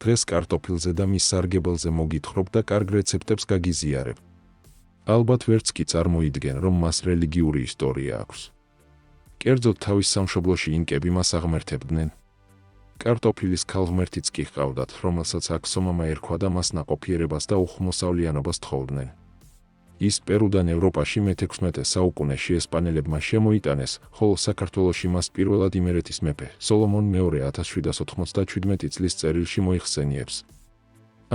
დღეს კარტოფილზე და მის სარგებელზე მოგითხრობ და კარგ რეცეპტებს გაგიზიარებ. ალბათ ვერც კი წარმოიდგენ, რომ მას რელიგიური ისტორია აქვს. კერძოდ თავის სამშობლოში ინკები მას აღმერთებდნენ. კარტოფილის ქალღმერთიც კი ჰყავდათ, რომელსაც აქსომამა ერქვა და მას ნაყოფიერებას და უხმოსავლიანობას თხოვდნენ. ის პერუდან ევროპაში მე-16 საუკუნეში ესპანელებმა შემოიტანეს, ხოლო საქართველოში მას პირველად იმერეთის მეფე სოლომონ მეორე 1797 წლის წერილში მოიხსენიებს.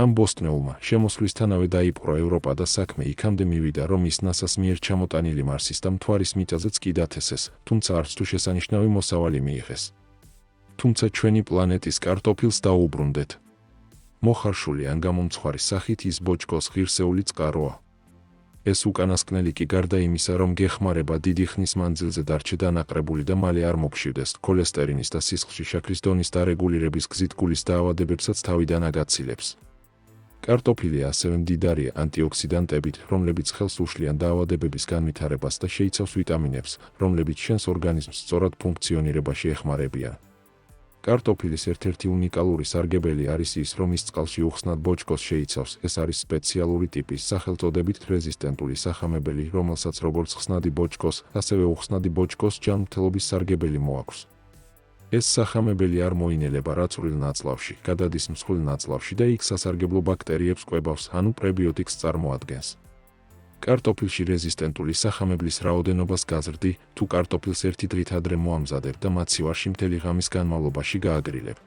ამ ბოსტნეულმა შემოსვლისთანავე დაიპყრო ევროპა და საქმე იქამდე მივიდა, რომ ის ნასას მიერ ჩამოტანილი მარსის და მთვარის მიწაზეც კი დათესეს, თუმცა არც თუ შესანიშნავი მოსავალი მიიღეს. თუმცა ჩვენი პლანეტის კარტოფილს დაუბრუნდეთ. მოხარშული ან გამომცხვარი სახით ის ბოჭკოს ღირსეული წყაროა. ეს უკანასკნელი კი გარდა იმისა, რომ გეხმარება დიდი ხნის მანძილზე დარჩე დანაყრებული და მალე არ მოგშვიდეს, ქოლესტერინის და სისხლში შაქრის დონის დარეგულირების გზით გულის დაავადებებსაც თავიდან აგაცილებს. კარტოფილი ასევე მდიდარია ანტიოქსიდანტებით, რომლებიც ხელს უშლიან დაავადებების განვითარებას და შეიცავს ვიტამინებს, რომლებიც შენს ორგანიზმს სწორად ფუნქციონირებაში ეხმარებიან. კარტოფილის ერთ-ერთი უნიკალური სარგებელი არის ის, რომ ის წყალში უხსნად ბოჭკოს შეიცავს. ეს არის სპეციალური ტიპის სახელწოდებით რეზისტენტული სახამებელი, რომელსაც როგორც ხსნადი ბოჭკოს, ასევე უხსნადი ბოჭკოს ჯანმრთელობის სარგებელი მოაქვს. ეს სახამებელი არ მოინელება რაცრუილ ნაწლავში, გადადის მსხვილ ნაწლავში და იქ სასარგებლო ბაქტერიებს კვებავს, ანუ პრებიოტიკს წარმოადგენს. კარტოფილში რეზისტენტული სახამებლის რაოდენობას გაზრდი, თუ კარტოფილს ერთი დღით ადრე მოამზადებ და მაცივარში მთელი ღამის განმავლობაში გააგრილებ.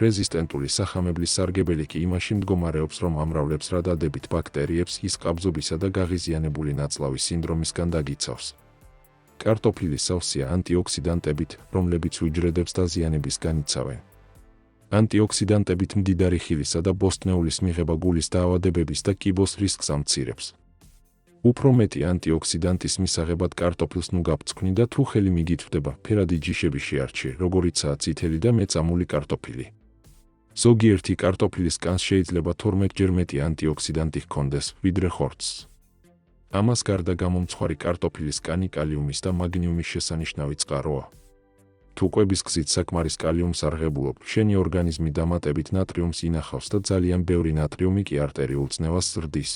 რეზისტენტული სახამებლის სარგებელი კი იმაში მდგომარეობს, რომ ამრავლებს რა დადებით ბაქტერიებს ის ყაბზობისა და გაღიზიანებული ნაწლავის სინდრომისგან დაგიცავს. კარტოფილი სავსეა ანტიოქსიდანტებით, რომლებიც უჯრედებს დაზიანებისგან იცავენ. ანტიოქსიდანტებით მდიდარი ხილისა და ბოსტნეულის მიღება გულის დაავადებების და კიბოს რისკს ამცირებს. უფრო მეტი ანტიოქსიდანტის მისაღებად კარტოფილს ნუ გაბწქვნი და თუ ხელი მიგითვდება, ფერადი ჯიშები შეარჩი, როგორიცაა წითელი და მეწამული კარტოფილი. ზოგიერთი კარტოფილის კანს შეიძლება 12-ჯერ მეტი ანტიოქსიდანტი ჰქონდეს, ვიდრე ხორცს. ამას გარდა გამომცხვარი კარტოფილის კანი კალიუმის და მაგნიუმის შესანიშნავი წყაროა. თუ კვების გზით საკმარის კალიუმს არღებულობ, შენი ორგანიზმი დამატებით ნატრიუმს ინახავს და ძალიან ბევრი ნატრიუმი კი არტერიულ წნევას ზრდის.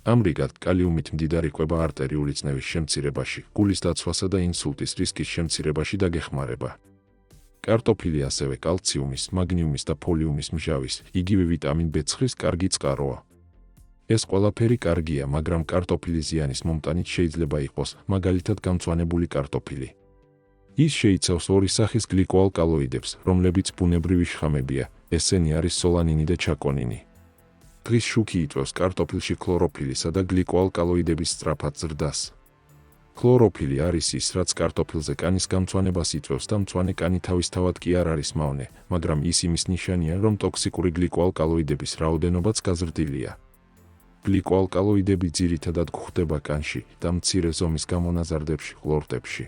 ამრიგად, კალიუმით მდიდარი კვება არტერიული წნევის შემცირებაში, გულის დაცვასა და ინსულტის რისკის შემცირებაში დაგეხმარება. კარტოფილი ასევე კალციუმის, მაგნიუმის და ფოლიუმის მჟავის, იგივე ვიტამინ B9-ის კარგი წყაროა. ეს ყველაფერი კარგია, მაგრამ კარტოფილი ზიანის მომტანით შეიძლება იყოს, მაგალითად გამწვანებული კარტოფილი. ის შეიცავს ორი სახის გლიკოალკალოიდებს, რომლებიც ბუნებრივი შხამებია, ესენი არის სოლანინი და ჩაკონინი. დღის შუქი იწვევს კარტოფილში ქლოროფილისა და გლიკოალკალოიდების სწრაფად ზრდას. ქლოროფილი არის ის, რაც კარტოფილზე კანის გამწვანებას იწვევს და მწვანე კანი თავისთავად კი არ არის მავნე, მაგრამ ის იმის ნიშანია, რომ ტოქსიკური გლიკოალკალოიდების რაოდენობაც გაზრდილია. გლიკოალკალოიდები ძირითადად გვხვდება კანში და მცირე ზომის გამონაზარდებში, ყლორტებში.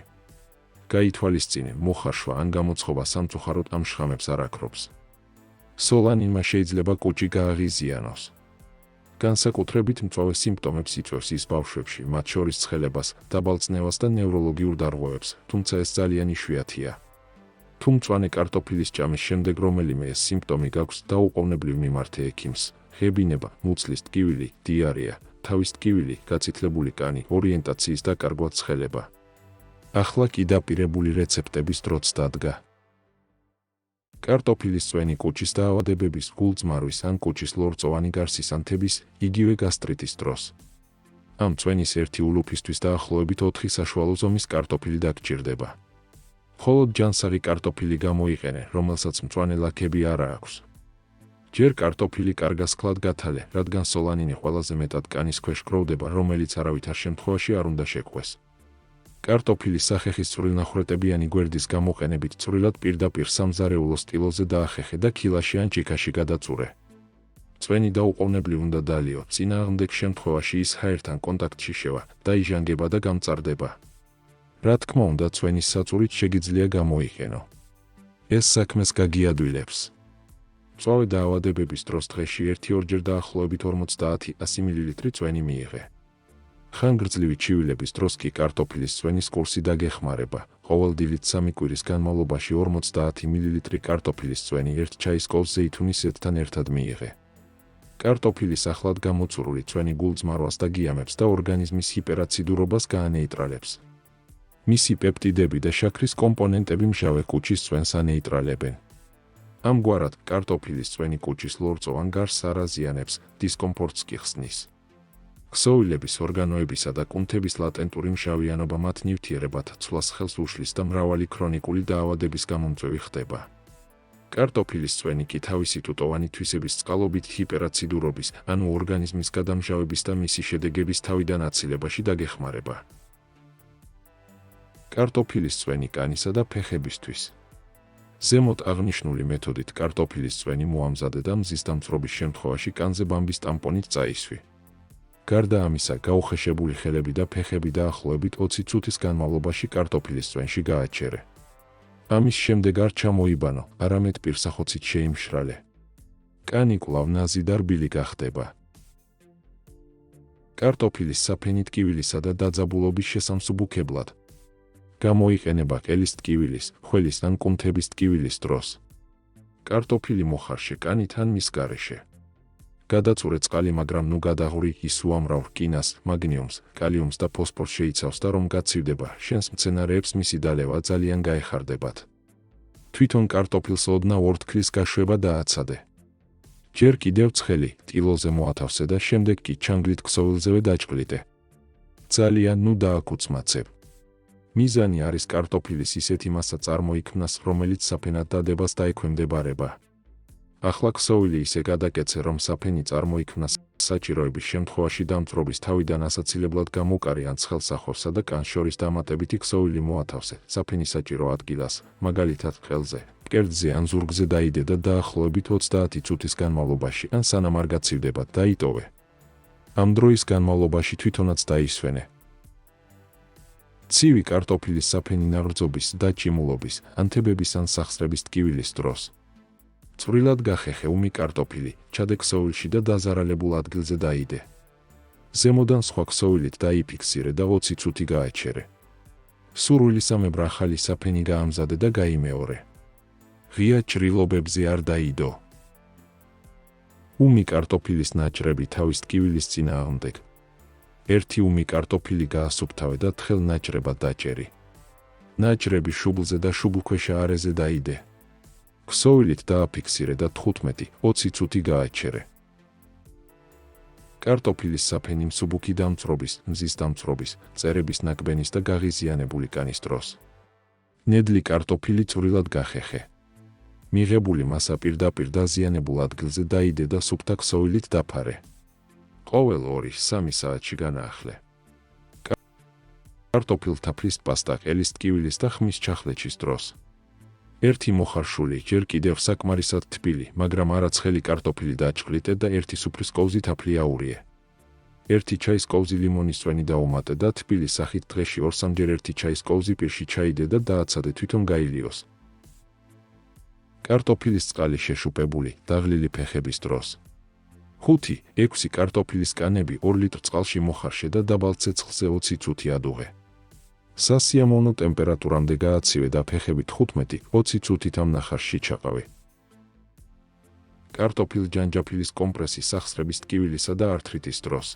გაითვალისწინე, მოხარშვა ან გამოცხობა სამწუხაროდ ამ შხამებს არ აქრობს. სოლანინმა შეიძლება კუჭი გააღიზიანოს. განსაკუთრებით მწვავე სიმპტომებს იწვევს ის ბავშვებში, მათ შორის ცხელებას, დაბალწნევას და ნევროლოგიურ დარღვევებს, თუმცა ეს ძალიან იშვიათია. თუ მწვანე კარტოფილის ჭამის შემდეგ რომელიმე ეს სიმპტომი გაქვს, დაუყოვნებლივ მიმართე ექიმს. ღებინება, მუცლის ტკივილი, დიარეა, თავის ტკივილი, გაწითლებული კანი, ორიენტაციის დაკარგვა, ცხელება. ახლა კი დაპირებული რეცეპტების დროც დადგა. კარტოფილის წვენი კუჭის დაავადებების, გულწმარვის ან კუჭის ლორწოვანი გარსის ანთების, იგივე გასტრიტის დროს. ამ წვენის ერთი ულუფისთვის დაახლოებით 4 საშუალო ზომის კარტოფილი დაგჭირდება. მხოლოდ ჯანსაღი კარტოფილი გამოიყენე, რომელსაც მწვანე ლაქები არ აქვს. ჯერ კარტოფილი კარგასკლად გათალე, რადგან სოლანინი ყველაზე მეტად კანის ქვეშ გროვდება, რომელიც არავითარ შემთხვევაში არ უნდა შეკვეს. კარტოფილის სახეხის წვრილნახრეტებიანი გვერდის გამოყენებით წვრილად პირდაპირ სამზარეულო სტილოზე დაახეხე და ქილაში ან ჭიქაში გადაწურე. წვენი დაუყოვნებლივ უნდა დალიო, წინააღმდეგ შემთხვევაში ის ჰაერთან კონტაქტში შევა, დაიჟანგება და გამწარდება. რა თქმა უნდა, წვენის საწურით შეგიძლია გამოიყენო. ეს საქმეს გაგიადვილებს. მწვავე დაავადებების დროს დღეში 1-2 ჯერ დაახლოებით 50-100 მლ წვენი მიიღე. ხანგრძლივი ჩივილების დროს კი კარტოფილის წვენის კურსი დაგეხმარება. ყოველდღიურად 3 კვირის განმავლობაში 50 მლ კარტოფილის წვენი 1 ჩაის კოვს ზეითუნის ზეთთან ერთად მიიღე. კარტოფილის ახლად გამოცურული წვენი გულწმარვას და გიამებს და ორგანიზმის ჰიპერაციდურობას გაანეიტრალებს. მისი პეპტიდები და შაქრის კომპონენტები მჟავე კუჭის წვენს ანეიტრალებენ. ამგვარად, კარტოფილის წვენი კუჭის ლორწოვან გარსს არ აზიანებს, დისკომფორტს კი ხსნის. ქსოვილების ორგანოებისა და კუნთების ლატენტური მჟავიანობა მათ ნივთიერებათა ცვლას ხელს უშლის და მრავალი ქრონიკული დაავადების გამომწვევი ხდება. კარტოფილის წვენი კი თავისი ტუტოვანი თვისების წყალობით ჰიპერაციდურობის, ანუ ორგანიზმის გადამჟავების და მისი შედეგების თავიდან აცილებაში დაგეხმარება. კარტოფილის წვენი კანისა და ფეხებისთვის. ზემოთ აღნიშნული მეთოდით კარტოფილის წვენი მოამზადე და მზის დამწვრობის შემთხვევაში კანზე ბამბის ტამპონით წაისვი. გარდა ამისა, გაუხეშებული ხელები და ფეხები დაახლოებით 20 წუთის განმავლობაში კარტოფილის წვენში გააჩერე. ამის შემდეგ არ ჩამოიბანო, არამედ პირსახოცით შეიმშრალე. კანი კვლავ ნაზი და რბილი გახდება. კარტოფილის საფენი ტკივილისა და დაძაბულობის შესამსუბუქებლად გამოიყენება ყელის ტკივილის, ხველის ან კუნთების ტკივილის დროს. კარტოფილი მოხარშე კანით ან მის გარეშე. გადაწურე წყალი, მაგრამ ნუ გადაღური ის უამრავ რკინას, მაგნიუმს, კალიუმს და ფოსფორს შეიცავს და რომ გაცივდება, შენს მცენარეებს მისი დალევა ძალიან გაეხარდებათ. თვითონ კარტოფილს ოდნავ ორთქლის გაშვება დააცადე. ჯერ კიდევ ცხელი, ტილოზე მოათავსე და შემდეგ კი ჩანგლით ქსოვილზევე დაჭყლიდე. ძალიან ნუ დააკუცმაცებ. მიზანი არის კარტოფილის ისეთი მასა წარმოიქმნას, რომელიც საფენად დადებას დაექვემდებარება. ახლა ქსოვილი ისე გადაკეცე, რომ საფენი წარმოიქმნას, საჭიროების შემთხვევაში დამწვრობის თავიდან ასაცილებლად გამოკარი ან ცხელსახორსა და კანს შორის დამატებითი ქსოვილი მოათავსე საფენი საჭირო ადგილას, მაგალითად ყელზე, მკერდზე ან ზურგზე დაიდე და დაახლოებით 30 წუთის განმავლობაში ან სანამ არ გაცივდება დაიტოვე. ამ დროის განმავლობაში თვითონაც დაისვენე. ცივი კარტოფილის საფენი ნაღრძობის და ჭიმულობის, ანთებების ან სახსრების ტკივილის დროს. წვრილად გახეხე უმი კარტოფილი, ჩადე ქსოვილში და დაზარალებულ ადგილზე დაიდე. ზემოდან სხვა ქსოვილით დაიფიქსირე და 20 წუთი გააჩერე. სურვილისამებრ ახალი საფენი გაამზადე და გაიმეორე. ღია ჭრილობებზე არ დაიდო. უმი კარტოფილის ნაჭრები თავის ტკივილის წინააღმდეგ. ერთი უმი კარტოფილი გაასუფთავე და თხელ ნაჭრებად დაჭერი. ნაჭრები შუბლზე და შუბლქვეშა არეზე დაიდე. ქსოვილით დააფიქსირე და 15-20 წუთი გააჩერე. კარტოფილის საფენი მსუბუქი დამწვრობის, მზის დამწვრობის, წერების ნაკბენის და გაღიზიანებული კანის დროს. ნედლი კარტოფილი წვრილად გახეხე. მიღებული მასა პირდაპირ დაზიანებულ ადგილზე დაიდე და სუფთა ქსოვილით დაფარე. ყოველ 2-3 საათში განაახლე. კარტოფილთაფლის პასტა ყელის ტკივილის და ხმის ჩახლეჩის დროს. ერთი მოხარშული, ჯერ კიდევ საკმარისად თბილი, მაგრამ არა ცხელი კარტოფილი დაჭყლიდე და ერთი სუფრის კოვზი თაფლი აურიე. ერთი ჩაის კოვზი ლიმონის წვენი დაუმატე და თბილი სახით დღეში 2-3 ერთი ჩაის კოვზი პირში ჩაიდე და დააცადე თვითონ გაილიოს. კარტოფილის წყალი შეშუპებული, დაღლილი ფეხების დროს. 5-6 კარტოფილის კანები 2 ლიტრ წყალში მოხარშე და დაბალ ცეცხლზე 20 წუთი ადუღე. სასიამოვნო ტემპერატურამდე გააცივე და ფეხებით 15-20 წუთით ამ ნახარში ჩაყავე. კარტოფილ-ჯანჯაფილის კომპრესი სახსრების ტკივილისა და ართრიტის დროს.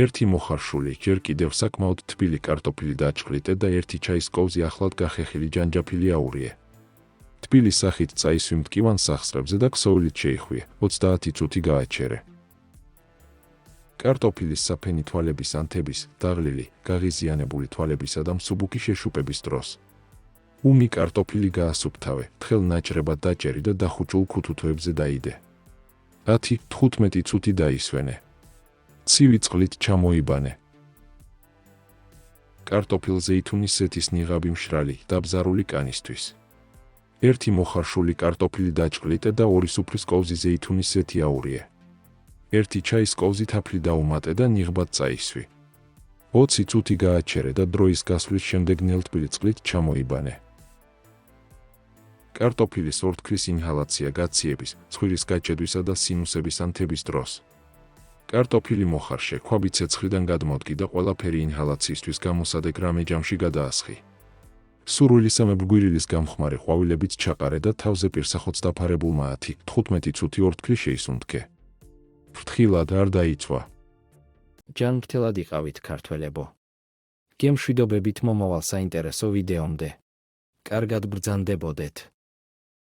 ერთი მოხარშული, ჯერ კიდევ საკმაოდ თბილი კარტოფილი დაჭყლიდე და ერთი ჩაის კოვზი ახლად გახეხილი ჯანჯაფილი აურიე. თბილი სახით წაისვი მტკივან სახსრებზე და ქსოვილით შეიხვიე, 30 წუთი გააჩერე. კარტოფილის საფენი თვალების ანთების, დაღლილი, გაღიზიანებული თვალებისა და მსუბუქი შეშუპების დროს. უმი კარტოფილი გაასუფთავე, თხელ ნაჭრებად დაჭერი და დახუჭულ ქუთუთოებზე დაიდე. 10-15 წუთი დაისვენე. ცივი წყლით ჩამოიბანე. კარტოფილზე ითუნის ზეთის ნიღაბი მშრალი, დაბზარული კანისთვის. ერთი მოხარშული კარტოფილი დაჭყლიდე და 2 სუფრის კოვზი ზეითუნის ზეთი აურიე. ერთი ჩაის კოვზი თაფლი დაუმატე და ნიღბად წაისვი. 20 წუთი გააჩერე და დროის გასვლის შემდეგ ნელთბილი წყლით ჩამოიბანე. კარტოფილის ორთქლის ინჰალაცია გაციების, ცხვირის გაჭედვისა და სინუსების ანთების დროს. კარტოფილი მოხარშე, ქვაბი ცეცხლიდან გადმოდგი და ყველაფერი ინჰალაციისთვის გამოსადე გრამე ჯამში გადაასხი. სურვილისამებრ გვირილის გამხმარი ყვავილებით ჩაყარე და თავზე პირსახოც დაფარებულმა 10-15 წუთი ორთქლი შეისუნთქე. ფრთხილად არ დაიცვა. ჯანმრთელად იყავით ქართველებო. გემშვიდობებით მომავალ საინტერესო ვიდეომდე. კარგად ბრძანდებოდეთ.